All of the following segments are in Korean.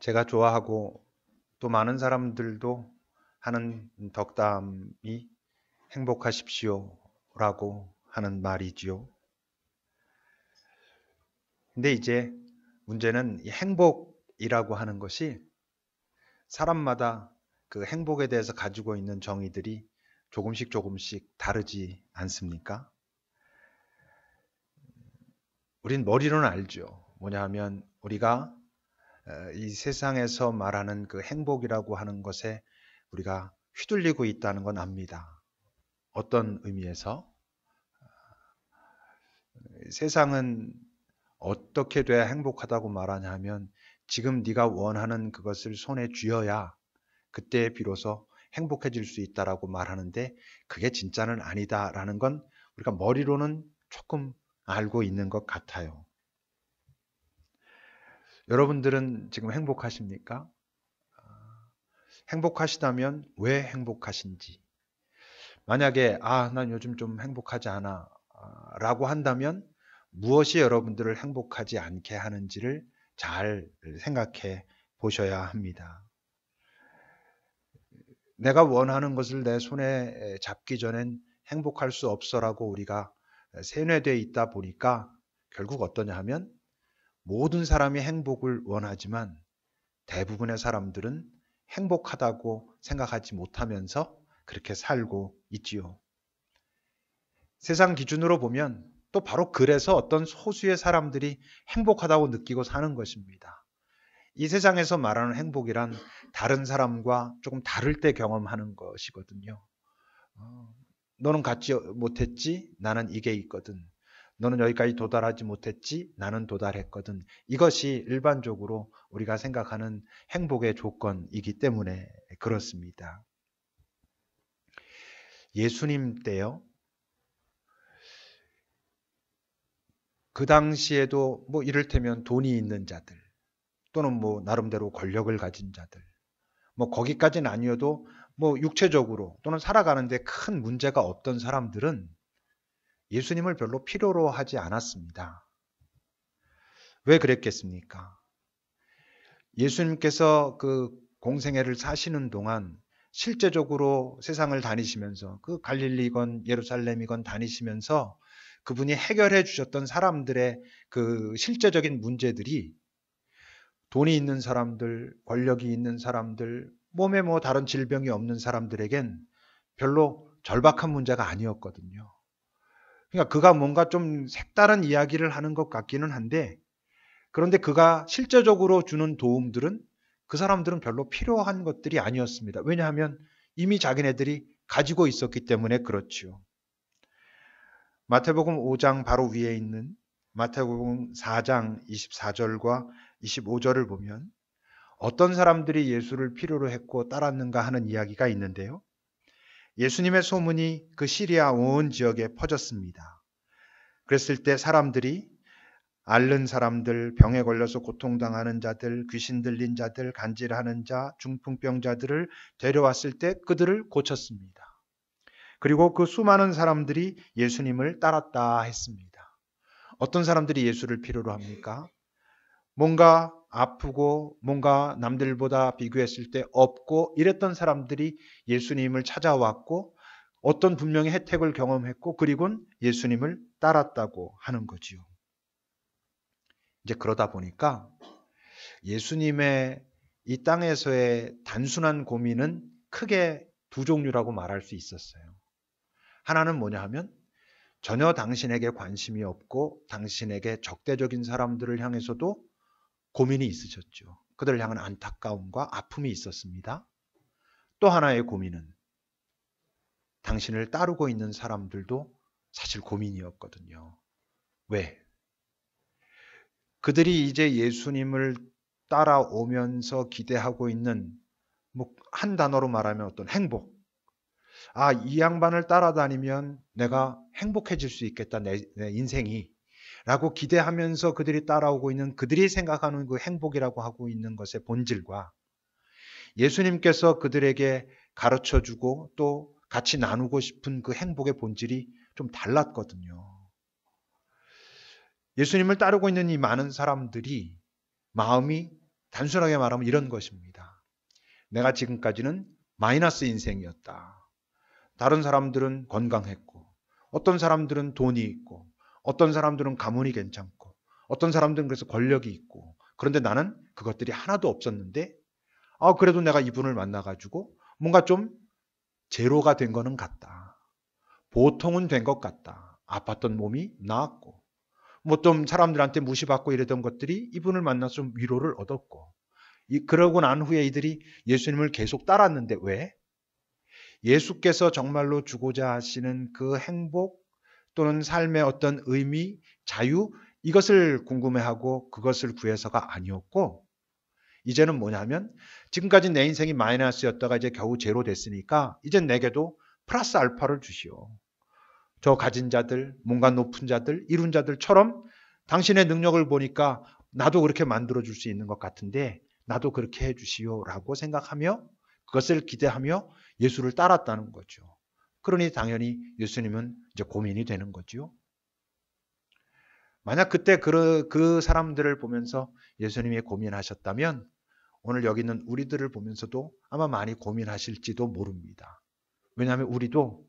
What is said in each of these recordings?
제가 좋아하고 또 많은 사람들도 하는 덕담이 행복하십시오라고 하는 말이지요. 근데 이제 문제는 이 행복이라고 하는 것이 사람마다 그 행복에 대해서 가지고 있는 정의들이 조금씩 다르지 않습니까? 우린 머리로는 알죠. 뭐냐 하면 우리가 이 세상에서 말하는 그 행복이라고 하는 것에 우리가 휘둘리고 있다는 건 압니다. 어떤 의미에서? 세상은 어떻게 돼야 행복하다고 말하냐 하면 지금 네가 원하는 그것을 손에 쥐어야 그때 비로소 행복해질 수 있다라고 말하는데 그게 진짜는 아니다라는 건 우리가 머리로는 조금 알고 있는 것 같아요. 여러분들은 지금 행복하십니까? 행복하시다면 왜 행복하신지. 만약에 난 요즘 좀 행복하지 않아 라고 한다면 무엇이 여러분들을 행복하지 않게 하는지를 잘 생각해 보셔야 합니다. 내가 원하는 것을 내 손에 잡기 전엔 행복할 수 없어라고 우리가 세뇌되어 있다 보니까 결국 어떠냐 하면 모든 사람이 행복을 원하지만 대부분의 사람들은 행복하다고 생각하지 못하면서 그렇게 살고 있지요. 세상 기준으로 보면 또 바로 그래서 어떤 소수의 사람들이 행복하다고 느끼고 사는 것입니다. 이 세상에서 말하는 행복이란 다른 사람과 조금 다를 때 경험하는 것이거든요. 너는 갖지 못했지? 나는 이게 있거든. 너는 여기까지 도달하지 못했지? 나는 도달했거든. 이것이 일반적으로 우리가 생각하는 행복의 조건이기 때문에 그렇습니다. 예수님 때요. 그 당시에도 뭐 이를테면 돈이 있는 자들 또는 뭐 나름대로 권력을 가진 자들 뭐 거기까지는 아니어도 뭐 육체적으로 또는 살아가는데 큰 문제가 없던 사람들은 예수님을 별로 필요로 하지 않았습니다. 왜 그랬겠습니까? 예수님께서 그 공생애를 사시는 동안 실제적으로 세상을 다니시면서 그 갈릴리건 예루살렘이건 다니시면서 그분이 해결해 주셨던 사람들의 그 실제적인 문제들이 돈이 있는 사람들, 권력이 있는 사람들, 몸에 뭐 다른 질병이 없는 사람들에겐 별로 절박한 문제가 아니었거든요. 그러니까 그가 뭔가 좀 색다른 이야기를 하는 것 같기는 한데 그런데 그가 실제적으로 주는 도움들은 그 사람들은 별로 필요한 것들이 아니었습니다. 왜냐하면 이미 자기네들이 가지고 있었기 때문에 그렇지요. 마태복음 5장 바로 위에 있는 마태복음 4장 24절과 25절을 보면 어떤 사람들이 예수를 필요로 했고 따랐는가 하는 이야기가 있는데요. 예수님의 소문이 그 시리아 온 지역에 퍼졌습니다. 그랬을 때 사람들이 앓는 사람들, 병에 걸려서 고통당하는 자들, 귀신 들린 자들, 간질하는 자, 중풍병자들을 데려왔을 때 그들을 고쳤습니다. 그리고 그 수많은 사람들이 예수님을 따랐다 했습니다. 어떤 사람들이 예수를 필요로 합니까? 뭔가 아프고 뭔가 남들보다 비교했을 때 없고 이랬던 사람들이 예수님을 찾아왔고 어떤 분명히 혜택을 경험했고 그리고는 예수님을 따랐다고 하는 거지요. 이제 그러다 보니까 예수님의 이 땅에서의 단순한 고민은 크게 두 종류라고 말할 수 있었어요. 하나는 뭐냐 하면 전혀 당신에게 관심이 없고 당신에게 적대적인 사람들을 향해서도 고민이 있으셨죠. 그들을 향한 안타까움과 아픔이 있었습니다. 또 하나의 고민은 당신을 따르고 있는 사람들도 사실 고민이었거든요. 왜? 그들이 이제 예수님을 따라오면서 기대하고 있는 뭐 한 단어로 말하면 어떤 행복. 이 양반을 따라다니면 내가 행복해질 수 있겠다, 내 인생이. 라고 기대하면서 그들이 따라오고 있는 그들이 생각하는 그 행복이라고 하고 있는 것의 본질과 예수님께서 그들에게 가르쳐 주고 또 같이 나누고 싶은 그 행복의 본질이 좀 달랐거든요. 예수님을 따르고 있는 이 많은 사람들이 마음이 단순하게 말하면 이런 것입니다. 내가 지금까지는 마이너스 인생이었다. 다른 사람들은 건강했고, 어떤 사람들은 돈이 있고, 어떤 사람들은 가문이 괜찮고, 어떤 사람들은 그래서 권력이 있고, 그런데 나는 그것들이 하나도 없었는데, 그래도 내가 이분을 만나가지고 뭔가 좀 제로가 된 거는 같다. 보통은 된 것 같다. 아팠던 몸이 나았고, 뭐 좀 사람들한테 무시받고 이랬던 것들이 이분을 만나서 좀 위로를 얻었고, 그러고 난 후에 이들이 예수님을 계속 따랐는데 왜? 예수께서 정말로 주고자 하시는 그 행복 또는 삶의 어떤 의미, 자유, 이것을 궁금해하고 그것을 구해서가 아니었고, 이제는 뭐냐면 지금까지 내 인생이 마이너스였다가 이제 겨우 제로 됐으니까 이젠 내게도 플러스 알파를 주시오. 저 가진 자들, 뭔가 높은 자들, 이룬 자들처럼 당신의 능력을 보니까 나도 그렇게 만들어줄 수 있는 것 같은데 나도 그렇게 해주시오라고 생각하며 그것을 기대하며 예수를 따랐다는 거죠. 그러니 당연히 예수님은 이제 고민이 되는 거죠. 만약 그때 그 사람들을 보면서 예수님이 고민하셨다면 오늘 여기 있는 우리들을 보면서도 아마 많이 고민하실지도 모릅니다. 왜냐하면 우리도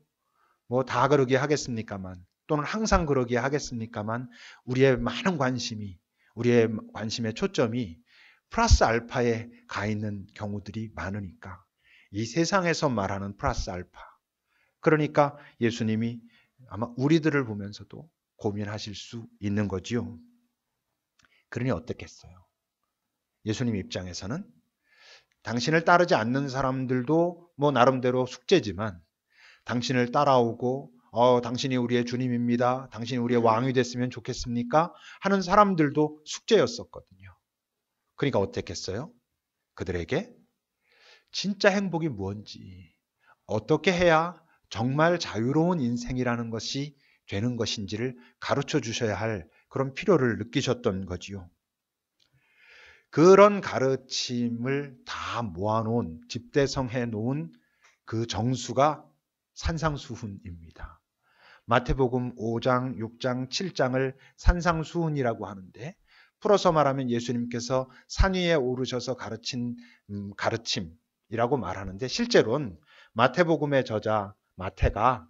뭐 다 그러게 하겠습니까만 또는 항상 그러게 하겠습니까만 우리의 많은 관심이 우리의 관심의 초점이 플러스 알파에 가 있는 경우들이 많으니까 이 세상에서 말하는 플러스 알파 그러니까 예수님이 아마 우리들을 보면서도 고민하실 수 있는 거지요. 그러니 어떻겠어요? 예수님 입장에서는 당신을 따르지 않는 사람들도 뭐 나름대로 숙제지만 당신을 따라오고 당신이 우리의 주님입니다. 당신이 우리의 왕이 됐으면 좋겠습니까? 하는 사람들도 숙제였었거든요. 그러니까 어땠겠어요? 그들에게 진짜 행복이 뭔지, 어떻게 해야 정말 자유로운 인생이라는 것이 되는 것인지를 가르쳐 주셔야 할 그런 필요를 느끼셨던 거지요. 그런 가르침을 다 모아놓은, 집대성해 놓은 그 정수가 산상수훈입니다. 마태복음 5장, 6장, 7장을 산상수훈이라고 하는데 풀어서 말하면 예수님께서 산 위에 오르셔서 가르친 가르침이라고 말하는데 실제로는 마태복음의 저자 마태가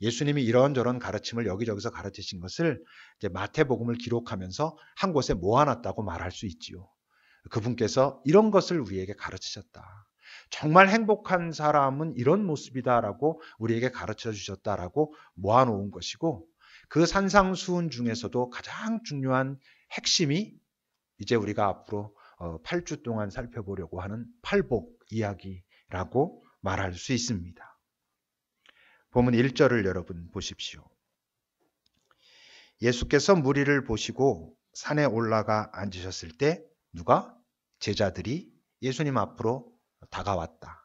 예수님이 이런저런 가르침을 여기저기서 가르치신 것을 이제 마태복음을 기록하면서 한 곳에 모아놨다고 말할 수 있지요. 그분께서 이런 것을 우리에게 가르치셨다. 정말 행복한 사람은 이런 모습이다라고 우리에게 가르쳐 주셨다라고 모아놓은 것이고 그 산상수훈 중에서도 가장 중요한 핵심이 이제 우리가 앞으로 8주 동안 살펴보려고 하는 팔복 이야기라고 말할 수 있습니다. 본문 1절을 여러분 보십시오. 예수께서 무리를 보시고 산에 올라가 앉으셨을 때 누가? 제자들이 예수님 앞으로 다가왔다.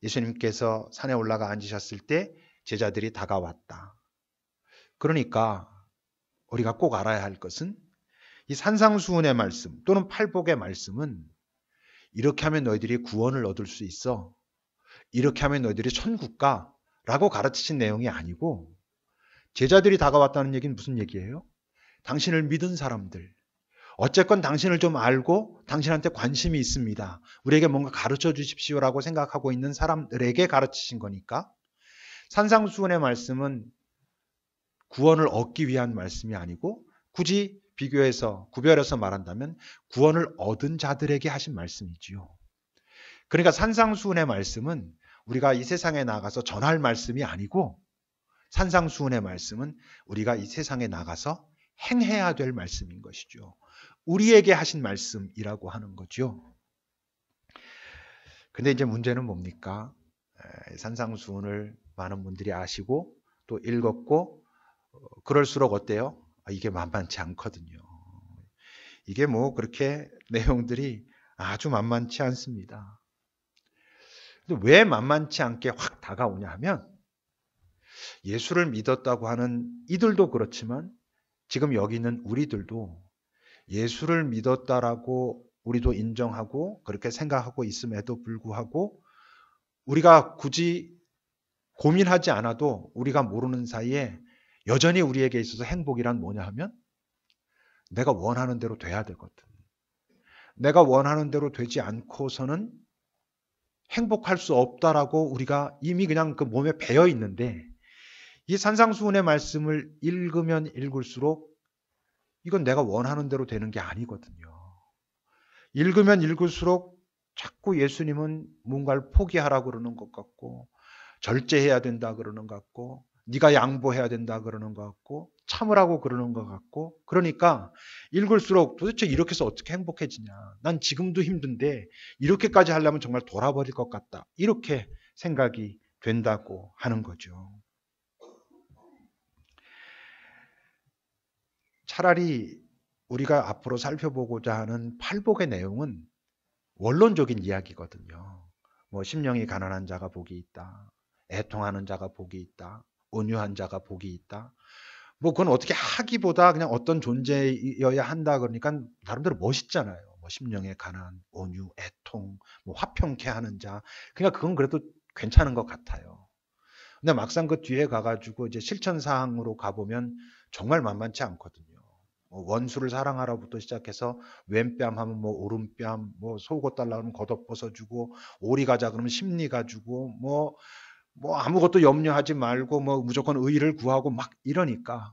예수님께서 산에 올라가 앉으셨을 때 제자들이 다가왔다. 그러니까 우리가 꼭 알아야 할 것은 이 산상수훈의 말씀 또는 팔복의 말씀은 이렇게 하면 너희들이 구원을 얻을 수 있어. 이렇게 하면 너희들이 천국 가. 라고 가르치신 내용이 아니고 제자들이 다가왔다는 얘기는 무슨 얘기예요? 당신을 믿은 사람들, 어쨌건 당신을 좀 알고 당신한테 관심이 있습니다. 우리에게 뭔가 가르쳐 주십시오라고 생각하고 있는 사람들에게 가르치신 거니까 산상수훈의 말씀은 구원을 얻기 위한 말씀이 아니고 굳이 비교해서 구별해서 말한다면 구원을 얻은 자들에게 하신 말씀이지요. 그러니까 산상수훈의 말씀은 우리가 이 세상에 나가서 전할 말씀이 아니고 산상수훈의 말씀은 우리가 이 세상에 나가서 행해야 될 말씀인 것이죠. 우리에게 하신 말씀이라고 하는 거죠. 근데 이제 문제는 뭡니까? 산상수훈을 많은 분들이 아시고 또 읽었고 그럴수록 어때요? 이게 만만치 않거든요. 이게 뭐 그렇게 내용들이 아주 만만치 않습니다. 근데 왜 만만치 않게 확 다가오냐 하면 예수를 믿었다고 하는 이들도 그렇지만 지금 여기 있는 우리들도 예수를 믿었다라고 우리도 인정하고 그렇게 생각하고 있음에도 불구하고 우리가 굳이 고민하지 않아도 우리가 모르는 사이에 여전히 우리에게 있어서 행복이란 뭐냐 하면 내가 원하는 대로 돼야 되거든. 내가 원하는 대로 되지 않고서는 행복할 수 없다라고 우리가 이미 그냥 그 몸에 배어 있는데, 이 산상수훈의 말씀을 읽으면 읽을수록 이건 내가 원하는 대로 되는 게 아니거든요. 읽으면 읽을수록 자꾸 예수님은 뭔가를 포기하라고 그러는 것 같고, 절제해야 된다 그러는 것 같고, 네가 양보해야 된다 그러는 것 같고, 참으라고 그러는 것 같고, 그러니까 읽을수록 도대체 이렇게 해서 어떻게 행복해지냐, 난 지금도 힘든데 이렇게까지 하려면 정말 돌아버릴 것 같다, 이렇게 생각이 된다고 하는 거죠. 차라리 우리가 앞으로 살펴보고자 하는 팔복의 내용은 원론적인 이야기거든요. 뭐 심령이 가난한 자가 복이 있다, 애통하는 자가 복이 있다, 온유한 자가 복이 있다. 뭐 그건 어떻게 하기보다 그냥 어떤 존재여야 한다 그러니까 나름대로 멋있잖아요. 뭐 심령의 가난, 온유, 애통, 뭐 화평케 하는 자. 그러니까 그건 그래도 괜찮은 것 같아요. 근데 막상 그 뒤에 가가지고 이제 실천 사항으로 가보면 정말 만만치 않거든요. 뭐 원수를 사랑하라부터 시작해서 왼뺨 하면 뭐 오른뺨, 뭐 속옷 달라 그러면 겉옷 벗어주고, 오리 가자 그러면 심리 가지고, 뭐 아무것도 염려하지 말고 뭐 무조건 의를 구하고 막 이러니까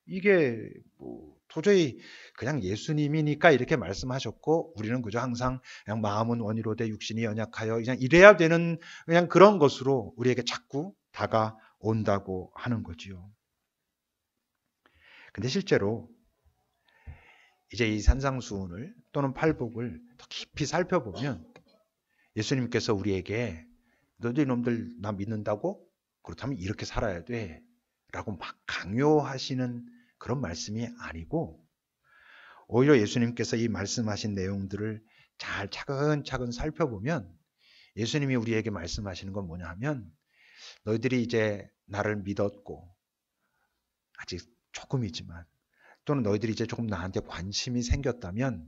이게 뭐 도저히 그냥 예수님이니까 이렇게 말씀하셨고, 우리는 그저 항상 그냥 마음은 원이로되 육신이 연약하여 그냥 이래야 되는 그냥 그런 것으로 우리에게 자꾸 다가온다고 하는 거지요. 근데 실제로 이제 이 산상수훈을 또는 팔복을 더 깊이 살펴보면 예수님께서 우리에게 너희 놈들 나 믿는다고? 그렇다면 이렇게 살아야 돼 라고 막 강요하시는 그런 말씀이 아니고, 오히려 예수님께서 이 말씀하신 내용들을 잘 차근차근 살펴보면 예수님이 우리에게 말씀하시는 건 뭐냐 하면, 너희들이 이제 나를 믿었고 아직 조금이지만, 또는 너희들이 이제 조금 나한테 관심이 생겼다면,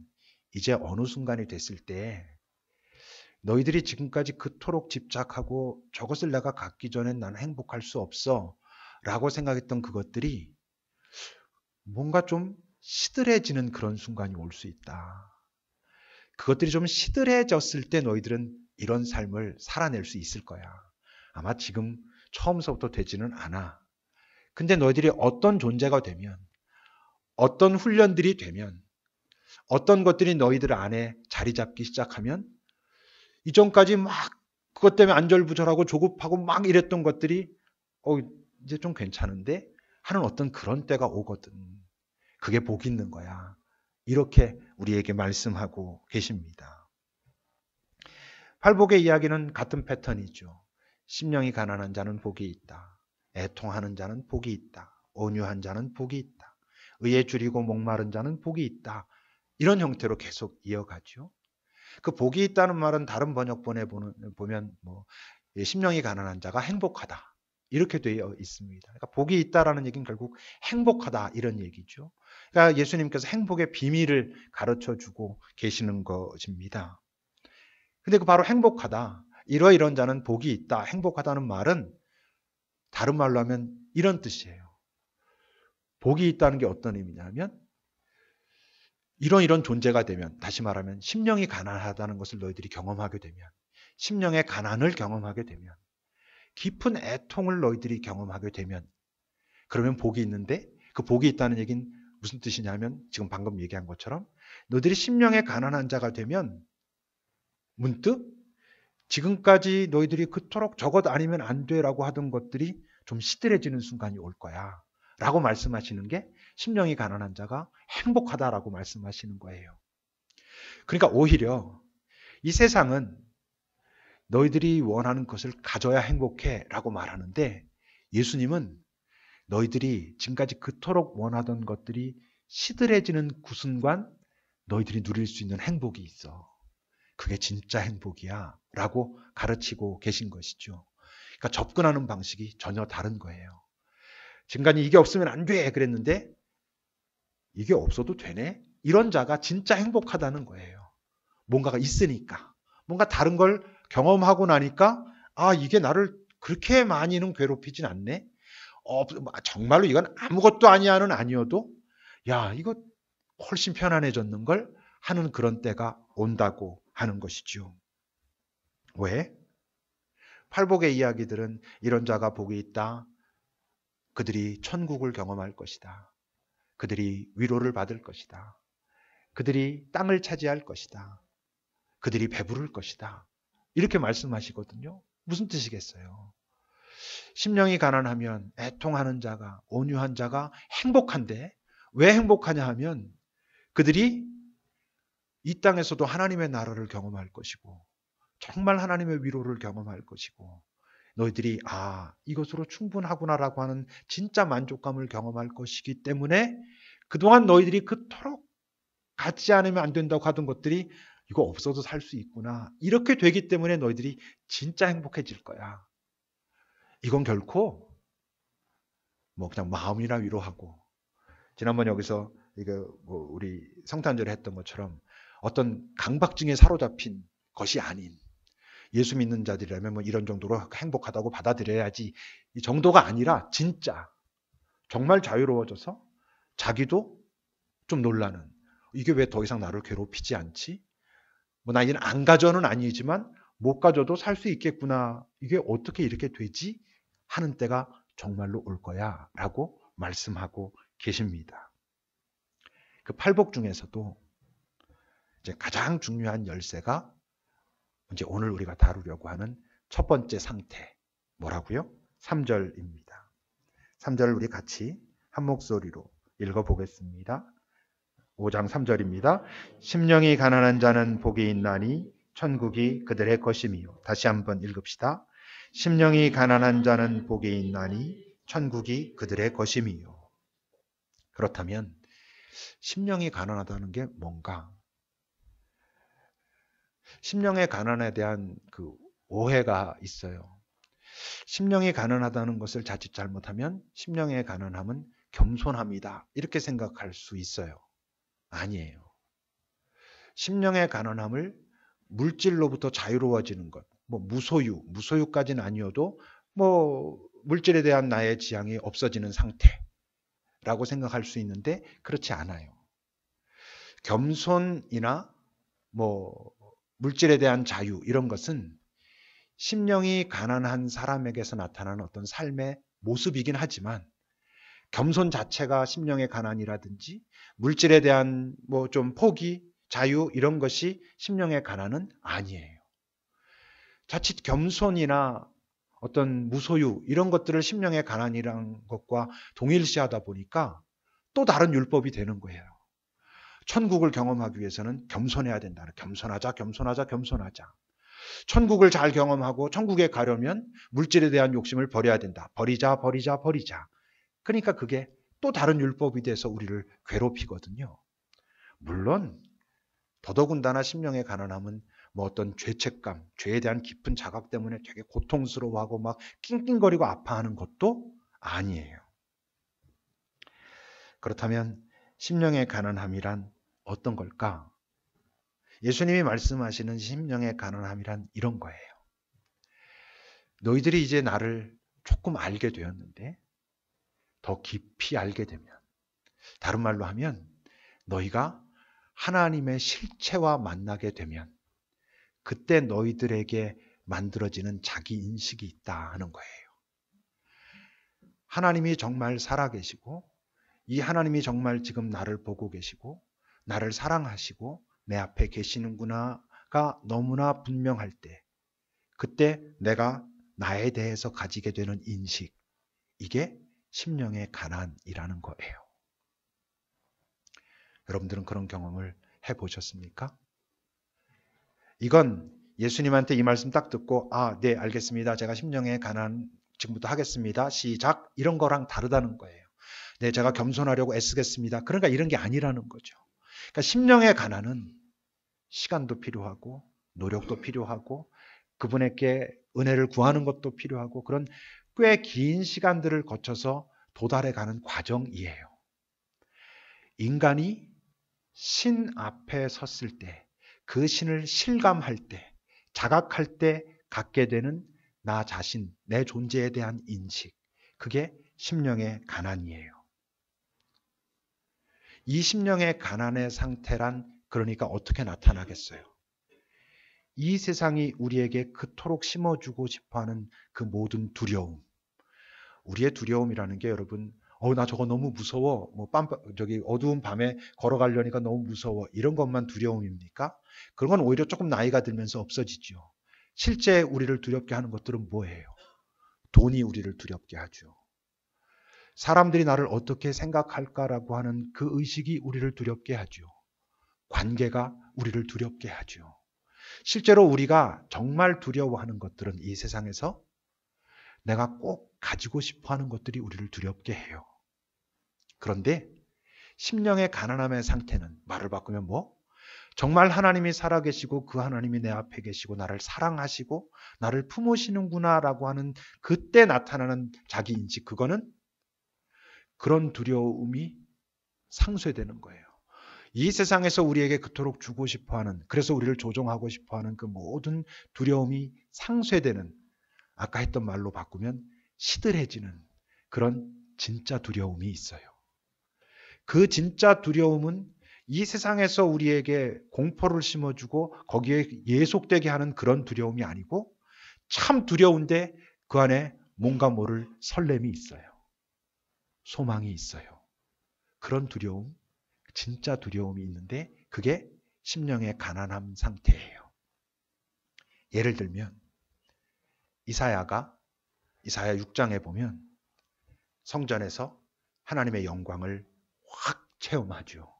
이제 어느 순간이 됐을 때 너희들이 지금까지 그토록 집착하고 저것을 내가 갖기 전엔 나는 행복할 수 없어 라고 생각했던 그것들이 뭔가 좀 시들해지는 그런 순간이 올 수 있다. 그것들이 좀 시들해졌을 때 너희들은 이런 삶을 살아낼 수 있을 거야. 아마 지금 처음서부터 되지는 않아. 근데 너희들이 어떤 존재가 되면, 어떤 훈련들이 되면, 어떤 것들이 너희들 안에 자리 잡기 시작하면, 이전까지 막 그것 때문에 안절부절하고 조급하고 막 이랬던 것들이 이제 좀 괜찮은데 하는 어떤 그런 때가 오거든. 그게 복 있는 거야. 이렇게 우리에게 말씀하고 계십니다. 팔복의 이야기는 같은 패턴이죠. 심령이 가난한 자는 복이 있다. 애통하는 자는 복이 있다. 온유한 자는 복이 있다. 의에 줄이고 목마른 자는 복이 있다. 이런 형태로 계속 이어가죠. 그 복이 있다는 말은 다른 번역본에 보면 뭐 심령이 가난한 자가 행복하다 이렇게 되어 있습니다. 그러니까 복이 있다라는 얘기는 결국 행복하다 이런 얘기죠. 그러니까 예수님께서 행복의 비밀을 가르쳐주고 계시는 것입니다. 근데 그 바로 행복하다, 이런 자는 복이 있다, 행복하다는 말은 다른 말로 하면 이런 뜻이에요. 복이 있다는 게 어떤 의미냐면, 이런 존재가 되면, 다시 말하면 심령이 가난하다는 것을 너희들이 경험하게 되면, 심령의 가난을 경험하게 되면, 깊은 애통을 너희들이 경험하게 되면, 그러면 복이 있는데, 그 복이 있다는 얘기는 무슨 뜻이냐면, 지금 방금 얘기한 것처럼 너희들이 심령의 가난한 자가 되면 문득 지금까지 너희들이 그토록 저것 아니면 안 돼라고 하던 것들이 좀 시들해지는 순간이 올 거야 라고 말씀하시는 게, 심령이 가난한 자가 행복하다라고 말씀하시는 거예요. 그러니까 오히려 이 세상은 너희들이 원하는 것을 가져야 행복해 라고 말하는데, 예수님은 너희들이 지금까지 그토록 원하던 것들이 시들해지는 그 순간 너희들이 누릴 수 있는 행복이 있어. 그게 진짜 행복이야 라고 가르치고 계신 것이죠. 그러니까 접근하는 방식이 전혀 다른 거예요. 지금까지 이게 없으면 안 돼 그랬는데 이게 없어도 되네? 이런 자가 진짜 행복하다는 거예요. 뭔가가 있으니까. 뭔가 다른 걸 경험하고 나니까 이게 나를 그렇게 많이는 괴롭히진 않네? 정말로 이건 아무것도 아니야는 아니어도 이거 훨씬 편안해졌는걸 하는 그런 때가 온다고 하는 것이죠. 왜? 팔복의 이야기들은 이런 자가 복이 있다. 그들이 천국을 경험할 것이다. 그들이 위로를 받을 것이다. 그들이 땅을 차지할 것이다. 그들이 배부를 것이다. 이렇게 말씀하시거든요. 무슨 뜻이겠어요? 심령이 가난하면 애통하는 자가, 온유한 자가 행복한데, 왜 행복하냐 하면 그들이 이 땅에서도 하나님의 나라를 경험할 것이고 정말 하나님의 위로를 경험할 것이고 너희들이 이것으로 충분하구나라고 하는 진짜 만족감을 경험할 것이기 때문에 그동안 너희들이 그토록 갖지 않으면 안 된다고 하던 것들이 이거 없어도 살 수 있구나. 이렇게 되기 때문에 너희들이 진짜 행복해질 거야. 이건 결코 뭐 그냥 마음이나 위로하고 지난번 여기서 이거 뭐 우리 성탄절에 했던 것처럼 어떤 강박증에 사로잡힌 것이 아닌 예수 믿는 자들이라면 뭐 이런 정도로 행복하다고 받아들여야지 이 정도가 아니라 진짜 정말 자유로워져서 자기도 좀 놀라는 이게 왜 더 이상 나를 괴롭히지 않지? 뭐 나 이제는 안 가져는 아니지만 못 가져도 살 수 있겠구나. 이게 어떻게 이렇게 되지? 하는 때가 정말로 올 거야 라고 말씀하고 계십니다. 그 팔복 중에서도 이제 가장 중요한 열쇠가 이제 오늘 우리가 다루려고 하는 첫 번째 상태 뭐라고요? 3절입니다. 3절 우리 같이 한 목소리로 읽어보겠습니다. 5장 3절입니다. 심령이 가난한 자는 복이 있나니 천국이 그들의 것이미요. 다시 한번 읽읍시다. 심령이 가난한 자는 복이 있나니 천국이 그들의 것이미요. 그렇다면 심령이 가난하다는 게 뭔가? 심령의 가난에 대한 그 오해가 있어요. 심령이 가난하다는 것을 자칫 잘못하면 심령의 가난함은 겸손함이다. 이렇게 생각할 수 있어요. 아니에요. 심령의 가난함을 물질로부터 자유로워지는 것, 뭐 무소유까지는 아니어도 뭐 물질에 대한 나의 지향이 없어지는 상태라고 생각할 수 있는데 그렇지 않아요. 겸손이나 뭐 물질에 대한 자유 이런 것은 심령이 가난한 사람에게서 나타나는 어떤 삶의 모습이긴 하지만 겸손 자체가 심령의 가난이라든지 물질에 대한 뭐 좀 포기, 자유 이런 것이 심령의 가난은 아니에요. 자칫 겸손이나 어떤 무소유 이런 것들을 심령의 가난이라는 것과 동일시하다 보니까 또 다른 율법이 되는 거예요. 천국을 경험하기 위해서는 겸손해야 된다. 겸손하자. 천국을 잘 경험하고 천국에 가려면 물질에 대한 욕심을 버려야 된다. 버리자. 그러니까 그게 또 다른 율법이 돼서 우리를 괴롭히거든요. 물론 더더군다나 심령의 가난함은 뭐 어떤 죄책감, 죄에 대한 깊은 자각 때문에 되게 고통스러워하고 막 낑낑거리고 아파하는 것도 아니에요. 그렇다면 심령의 가난함이란 어떤 걸까? 예수님이 말씀하시는 심령의 가난함이란 이런 거예요. 너희들이 이제 나를 조금 알게 되었는데 더 깊이 알게 되면, 다른 말로 하면 너희가 하나님의 실체와 만나게 되면 그때 너희들에게 만들어지는 자기 인식이 있다 하는 거예요. 하나님이 정말 살아계시고 이 하나님이 정말 지금 나를 보고 계시고 나를 사랑하시고 내 앞에 계시는구나가 너무나 분명할 때 그때 내가 나에 대해서 가지게 되는 인식, 이게 심령의 가난이라는 거예요. 여러분들은 그런 경험을 해보셨습니까? 이건 예수님한테 이 말씀 딱 듣고 네 알겠습니다. 제가 심령의 가난 지금부터 하겠습니다. 시작. 이런 거랑 다르다는 거예요. 네, 제가 겸손하려고 애쓰겠습니다. 그러니까 이런 게 아니라는 거죠. 그러니까 심령의 가난은 시간도 필요하고 노력도 필요하고 그분에게 은혜를 구하는 것도 필요하고 그런 꽤 긴 시간들을 거쳐서 도달해가는 과정이에요. 인간이 신 앞에 섰을 때, 그 신을 실감할 때, 자각할 때 갖게 되는 나 자신, 내 존재에 대한 인식, 그게 심령의 가난이에요. 이 심령의 가난의 상태란 그러니까 어떻게 나타나겠어요? 이 세상이 우리에게 그토록 심어주고 싶어하는 그 모든 두려움, 우리의 두려움이라는 게 여러분, 나 저거 너무 무서워, 저기 어두운 밤에 걸어가려니까 너무 무서워, 이런 것만 두려움입니까? 그런 건 오히려 조금 나이가 들면서 없어지죠. 실제 우리를 두렵게 하는 것들은 뭐예요? 돈이 우리를 두렵게 하죠. 사람들이 나를 어떻게 생각할까라고 하는 그 의식이 우리를 두렵게 하죠. 관계가 우리를 두렵게 하죠. 실제로 우리가 정말 두려워하는 것들은 이 세상에서 내가 꼭 가지고 싶어 하는 것들이 우리를 두렵게 해요. 그런데 심령의 가난함의 상태는 말을 바꾸면 정말 하나님이 살아계시고 그 하나님이 내 앞에 계시고 나를 사랑하시고 나를 품으시는구나라고 하는 그때 나타나는 자기 인식, 그거는 그런 두려움이 상쇄되는 거예요. 이 세상에서 우리에게 그토록 주고 싶어하는, 그래서 우리를 조종하고 싶어하는 그 모든 두려움이 상쇄되는, 아까 했던 말로 바꾸면 시들해지는 그런 진짜 두려움이 있어요. 그 진짜 두려움은 이 세상에서 우리에게 공포를 심어주고 거기에 예속되게 하는 그런 두려움이 아니고 참 두려운데 그 안에 뭔가 모를 설렘이 있어요. 소망이 있어요. 그런 두려움, 진짜 두려움이 있는데 그게 심령의 가난함 상태예요. 예를 들면 이사야 6장에 보면 성전에서 하나님의 영광을 확 체험하죠.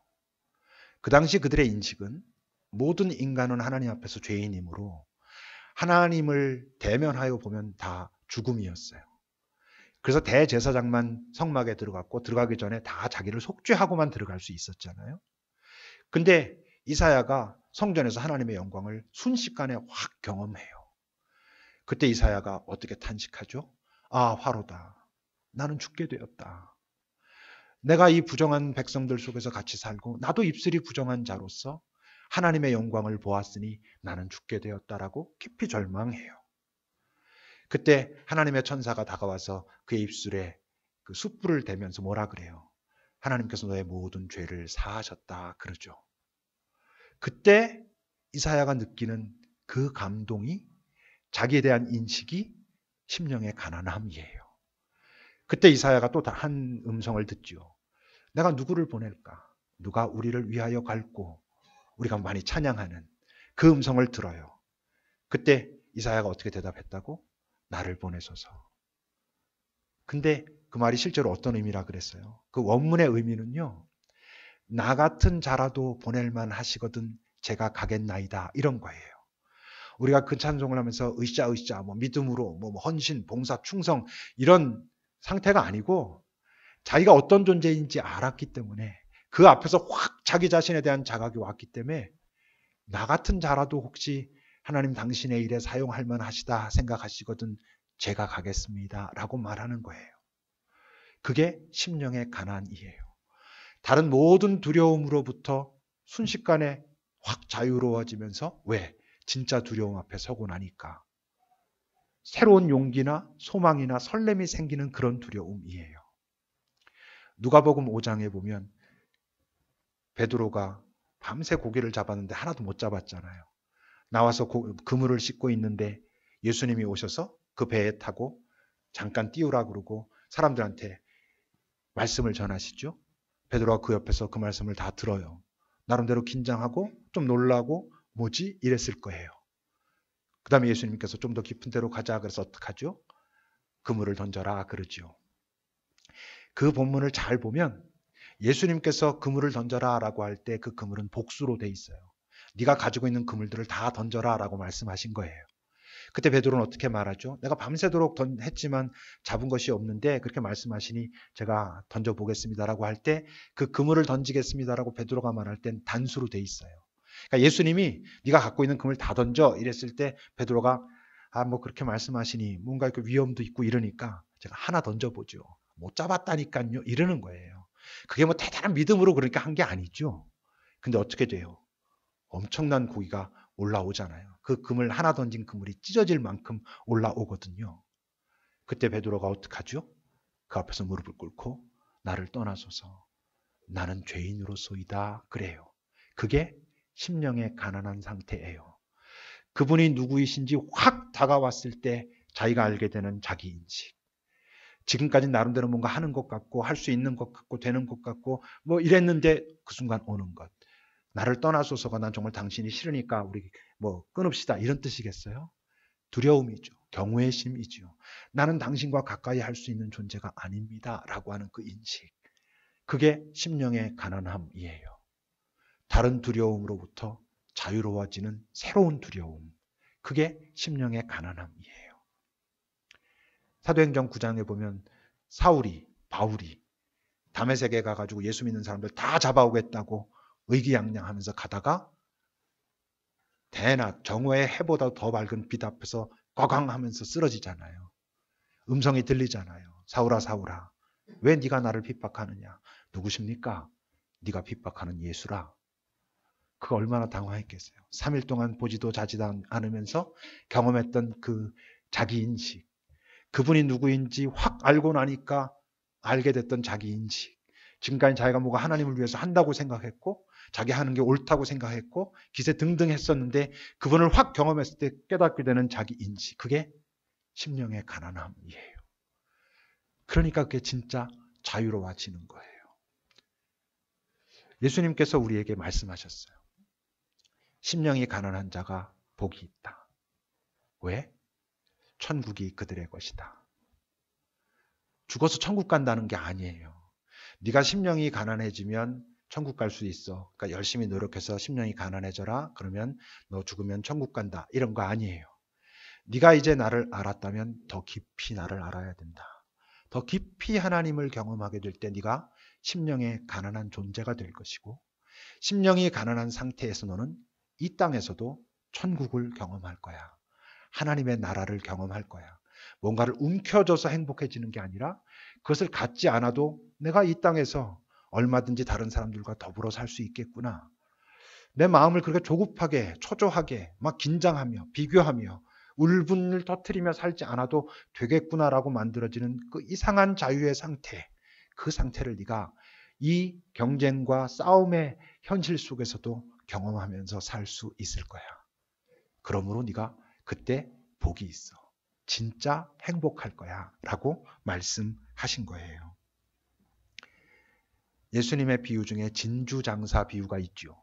그 당시 그들의 인식은 모든 인간은 하나님 앞에서 죄인이므로 하나님을 대면하여 보면 다 죽음이었어요. 그래서 대제사장만 성막에 들어갔고 들어가기 전에 다 자기를 속죄하고만 들어갈 수 있었잖아요. 근데 이사야가 성전에서 하나님의 영광을 순식간에 확 경험해요. 그때 이사야가 어떻게 탄식하죠? 아, 화로다. 나는 죽게 되었다. 내가 이 부정한 백성들 속에서 같이 살고 나도 입술이 부정한 자로서 하나님의 영광을 보았으니 나는 죽게 되었다라고 깊이 절망해요. 그때 하나님의 천사가 다가와서 그의 입술에 그 숯불을 대면서 뭐라 그래요? 하나님께서 너의 모든 죄를 사하셨다 그러죠. 그때 이사야가 느끼는 그 감동이, 자기에 대한 인식이 심령의 가난함이에요. 그때 이사야가 또 한 음성을 듣죠. 내가 누구를 보낼까? 누가 우리를 위하여 갈고, 우리가 많이 찬양하는 그 음성을 들어요. 그때 이사야가 어떻게 대답했다고? 나를 보내소서. 근데 그 말이 실제로 어떤 의미라 그랬어요? 그 원문의 의미는요, 나 같은 자라도 보낼만 하시거든 제가 가겠나이다, 이런 거예요. 우리가 그 찬송을 하면서 으쌰으쌰 믿음으로 헌신, 봉사, 충성 이런 상태가 아니고 자기가 어떤 존재인지 알았기 때문에 그 앞에서 확 자기 자신에 대한 자각이 왔기 때문에 나 같은 자라도 혹시 하나님 당신의 일에 사용할 만하시다 생각하시거든 제가 가겠습니다 라고 말하는 거예요. 그게 심령의 가난이에요. 다른 모든 두려움으로부터 순식간에 확 자유로워지면서, 왜? 진짜 두려움 앞에 서고 나니까 새로운 용기나 소망이나 설렘이 생기는 그런 두려움이에요. 누가복음 5장에 보면 베드로가 밤새 고기를 잡았는데 하나도 못 잡았잖아요. 나와서 그물을 씻고 있는데 예수님이 오셔서 그 배에 타고 잠깐 띄우라 그러고 사람들한테 말씀을 전하시죠. 베드로가 그 옆에서 그 말씀을 다 들어요. 나름대로 긴장하고 좀 놀라고 뭐지? 이랬을 거예요. 그 다음에 예수님께서 좀 더 깊은 데로 가자 그래서 어떡하죠? 그물을 던져라 그러죠. 그 본문을 잘 보면 예수님께서 그물을 던져라 라고 할 때 그 그물은 복수로 돼 있어요. 네가 가지고 있는 그물들을 다 던져라 라고 말씀하신 거예요. 그때 베드로는 어떻게 말하죠? 내가 밤새도록 했지만 잡은 것이 없는데 그렇게 말씀하시니 제가 던져보겠습니다라고 할 때 그 그물을 던지겠습니다라고 베드로가 말할 땐 단수로 돼 있어요. 그러니까 예수님이 네가 갖고 있는 그물 다 던져 이랬을 때 베드로가 그렇게 말씀하시니 뭔가 그 위험도 있고 이러니까 제가 하나 던져보죠. 못 잡았다니까요. 이러는 거예요. 그게 대단한 믿음으로 그러니까 한 게 아니죠. 근데 어떻게 돼요? 엄청난 고기가 올라오잖아요. 그 그물 하나 던진 그물이 찢어질 만큼 올라오거든요. 그때 베드로가 어떡하죠? 그 앞에서 무릎을 꿇고 나를 떠나소서 나는 죄인으로소이다 그래요. 그게 심령의 가난한 상태예요. 그분이 누구이신지 확 다가왔을 때 자기가 알게 되는 자기인식. 지금까지 나름대로 뭔가 하는 것 같고 할 수 있는 것 같고 되는 것 같고 뭐 이랬는데 그 순간 오는 것. 나를 떠나소서가 난 정말 당신이 싫으니까 우리 뭐 끊읍시다 이런 뜻이겠어요? 두려움이죠. 경외의 심이죠. 나는 당신과 가까이 할 수 있는 존재가 아닙니다. 라고 하는 그 인식. 그게 심령의 가난함이에요. 다른 두려움으로부터 자유로워지는 새로운 두려움. 그게 심령의 가난함이에요. 사도행전 9장에 보면 바울이 다메섹에 가가지고 예수 믿는 사람들 다 잡아오겠다고 의기양양하면서 가다가 대낮 정오의 해보다 더 밝은 빛 앞에서 꽝꽝하면서 쓰러지잖아요. 음성이 들리잖아요. 사울아 사울아 왜 네가 나를 핍박하느냐. 누구십니까? 네가 핍박하는 예수라. 그가 얼마나 당황했겠어요. 3일 동안 보지도 자지도 않으면서 경험했던 그 자기인식. 그분이 누구인지 확 알고 나니까 알게 됐던 자기인식. 지금까지 자기가 뭐가 하나님을 위해서 한다고 생각했고 자기 하는 게 옳다고 생각했고 기세 등등 했었는데 그분을 확 경험했을 때 깨닫게 되는 자기인식. 그게 심령의 가난함이에요. 그러니까 그게 진짜 자유로워지는 거예요. 예수님께서 우리에게 말씀하셨어요. 심령이 가난한 자가 복이 있다. 왜? 천국이 그들의 것이다. 죽어서 천국 간다는 게 아니에요. 네가 심령이 가난해지면 천국 갈 수 있어. 그러니까 열심히 노력해서 심령이 가난해져라. 그러면 너 죽으면 천국 간다. 이런 거 아니에요. 네가 이제 나를 알았다면 더 깊이 나를 알아야 된다. 더 깊이 하나님을 경험하게 될 때 네가 심령의 가난한 존재가 될 것이고 심령이 가난한 상태에서 너는 이 땅에서도 천국을 경험할 거야. 하나님의 나라를 경험할 거야. 뭔가를 움켜줘서 행복해지는 게 아니라 그것을 갖지 않아도 내가 이 땅에서 얼마든지 다른 사람들과 더불어 살 수 있겠구나. 내 마음을 그렇게 조급하게 초조하게 막 긴장하며 비교하며 울분을 터뜨리며 살지 않아도 되겠구나라고 만들어지는 그 이상한 자유의 상태. 그 상태를 네가 이 경쟁과 싸움의 현실 속에서도 경험하면서 살 수 있을 거야. 그러므로 네가 그때 복이 있어. 진짜 행복할 거야. 라고 말씀하신 거예요. 예수님의 비유 중에 진주장사 비유가 있죠.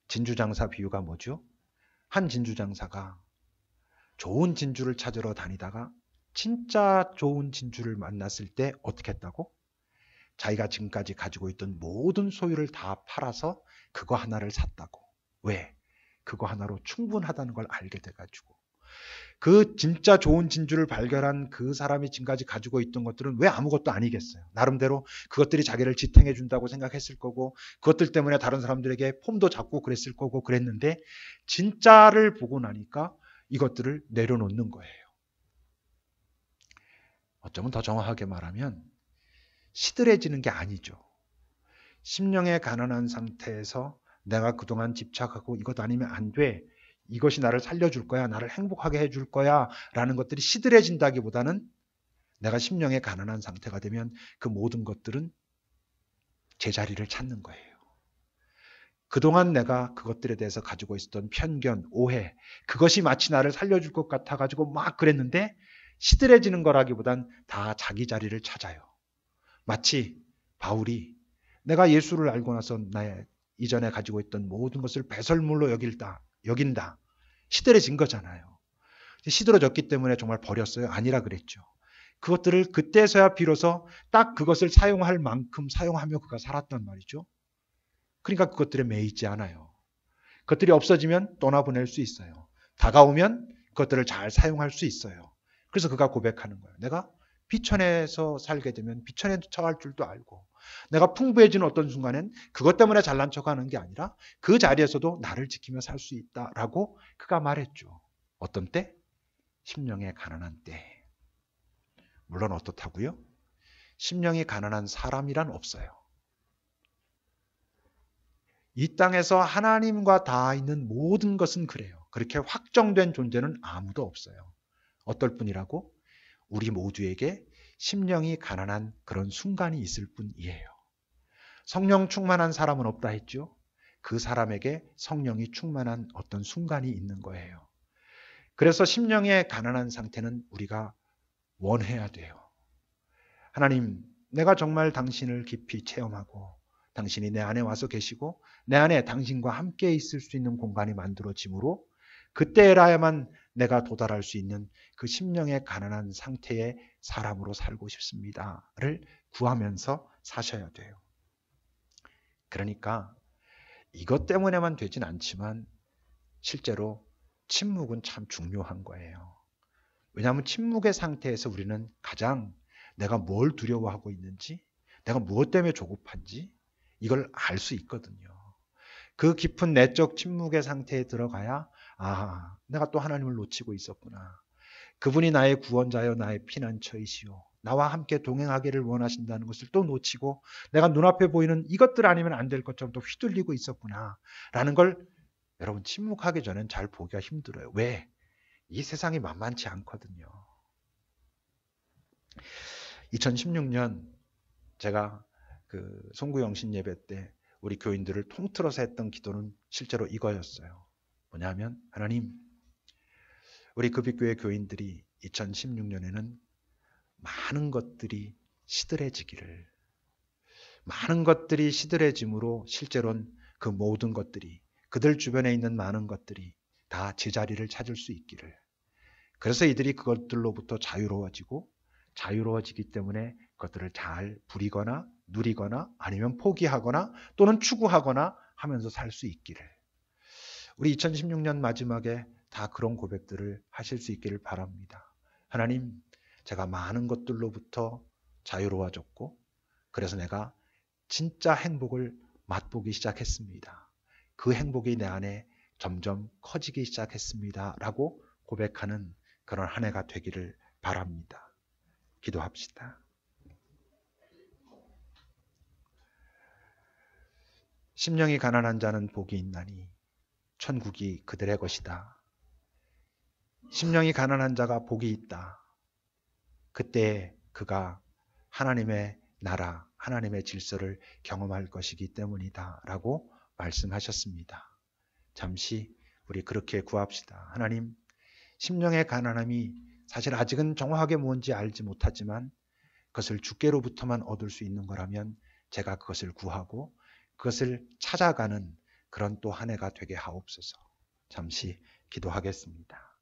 진주장사 비유가 뭐죠? 한 진주장사가 좋은 진주를 찾으러 다니다가 진짜 좋은 진주를 만났을 때 어떻게 했다고? 자기가 지금까지 가지고 있던 모든 소유를 다 팔아서 그거 하나를 샀다고. 왜? 그거 하나로 충분하다는 걸 알게 돼가지고. 그 진짜 좋은 진주를 발견한 그 사람이 지금까지 가지고 있던 것들은 왜 아무것도 아니겠어요. 나름대로 그것들이 자기를 지탱해 준다고 생각했을 거고 그것들 때문에 다른 사람들에게 폼도 잡고 그랬을 거고 그랬는데 진짜를 보고 나니까 이것들을 내려놓는 거예요. 어쩌면 더 정확하게 말하면 시들해지는 게 아니죠. 심령의 가난한 상태에서 내가 그동안 집착하고 이것 아니면 안 돼. 이것이 나를 살려줄 거야. 나를 행복하게 해줄 거야. 라는 것들이 시들해진다기보다는 내가 심령의 가난한 상태가 되면 그 모든 것들은 제자리를 찾는 거예요. 그동안 내가 그것들에 대해서 가지고 있었던 편견, 오해, 그것이 마치 나를 살려줄 것 같아가지고 막 그랬는데 시들해지는 거라기보단 다 자기 자리를 찾아요. 마치 바울이 내가 예수를 알고 나서 나의 이전에 가지고 있던 모든 것을 배설물로 여긴다. 시들해진 거잖아요. 시들어졌기 때문에 정말 버렸어요? 아니라 그랬죠. 그것들을 그때서야 비로소 딱 그것을 사용할 만큼 사용하며 그가 살았단 말이죠. 그러니까 그것들에 매이지 않아요. 그것들이 없어지면 떠나보낼 수 있어요. 다가오면 그것들을 잘 사용할 수 있어요. 그래서 그가 고백하는 거예요. 내가 비천에서 살게 되면 비천에 처할 줄도 알고 내가 풍부해지는 어떤 순간엔 그것 때문에 잘난 척하는 게 아니라 그 자리에서도 나를 지키며 살 수 있다라고 그가 말했죠. 어떤 때? 심령의 가난한 때. 물론 어떻다고요? 심령이 가난한 사람이란 없어요. 이 땅에서 하나님과 닿아 있는 모든 것은 그래요. 그렇게 확정된 존재는 아무도 없어요. 어떨 뿐이라고? 우리 모두에게 심령이 가난한 그런 순간이 있을 뿐이에요. 성령 충만한 사람은 없다 했죠. 그 사람에게 성령이 충만한 어떤 순간이 있는 거예요. 그래서 심령의 가난한 상태는 우리가 원해야 돼요. 하나님, 내가 정말 당신을 깊이 체험하고 당신이 내 안에 와서 계시고 내 안에 당신과 함께 있을 수 있는 공간이 만들어지므로 그때라야만 내가 도달할 수 있는 그 심령의 가난한 상태의 사람으로 살고 싶습니다를 구하면서 사셔야 돼요. 그러니까 이것 때문에만 되진 않지만 실제로 침묵은 참 중요한 거예요. 왜냐하면 침묵의 상태에서 우리는 가장 내가 뭘 두려워하고 있는지, 내가 무엇 때문에 조급한지 이걸 알 수 있거든요. 그 깊은 내적 침묵의 상태에 들어가야 내가 또 하나님을 놓치고 있었구나. 그분이 나의 구원자여 나의 피난처이시오. 나와 함께 동행하기를 원하신다는 것을 또 놓치고 내가 눈앞에 보이는 이것들 아니면 안 될 것처럼 또 휘둘리고 있었구나. 라는 걸 여러분 침묵하기 전엔 잘 보기가 힘들어요. 왜? 이 세상이 만만치 않거든요. 2016년 제가 그 송구영신 예배 때 우리 교인들을 통틀어서 했던 기도는 실제로 이거였어요. 뭐냐면 하나님, 우리 급입교회 교인들이 2016년에는 많은 것들이 시들해지기를, 많은 것들이 시들해짐으로 실제로는 그 모든 것들이 그들 주변에 있는 많은 것들이 다 제자리를 찾을 수 있기를, 그래서 이들이 그것들로부터 자유로워지기 때문에 그것들을 잘 부리거나 누리거나 아니면 포기하거나 또는 추구하거나 하면서 살 수 있기를, 우리 2016년 마지막에 다 그런 고백들을 하실 수 있기를 바랍니다. 하나님, 제가 많은 것들로부터 자유로워졌고 그래서 내가 진짜 행복을 맛보기 시작했습니다. 그 행복이 내 안에 점점 커지기 시작했습니다. 라고 고백하는 그런 한 해가 되기를 바랍니다. 기도합시다. 심령이 가난한 자는 복이 있나니 천국이 그들의 것이다. 심령이 가난한 자가 복이 있다. 그때 그가 하나님의 나라, 하나님의 질서를 경험할 것이기 때문이다. 라고 말씀하셨습니다. 잠시 우리 그렇게 구합시다. 하나님, 심령의 가난함이 사실 아직은 정확하게 뭔지 알지 못하지만 그것을 주께로부터만 얻을 수 있는 거라면 제가 그것을 구하고 그것을 찾아가는 그런 또 한 해가 되게 하옵소서. 잠시 기도하겠습니다.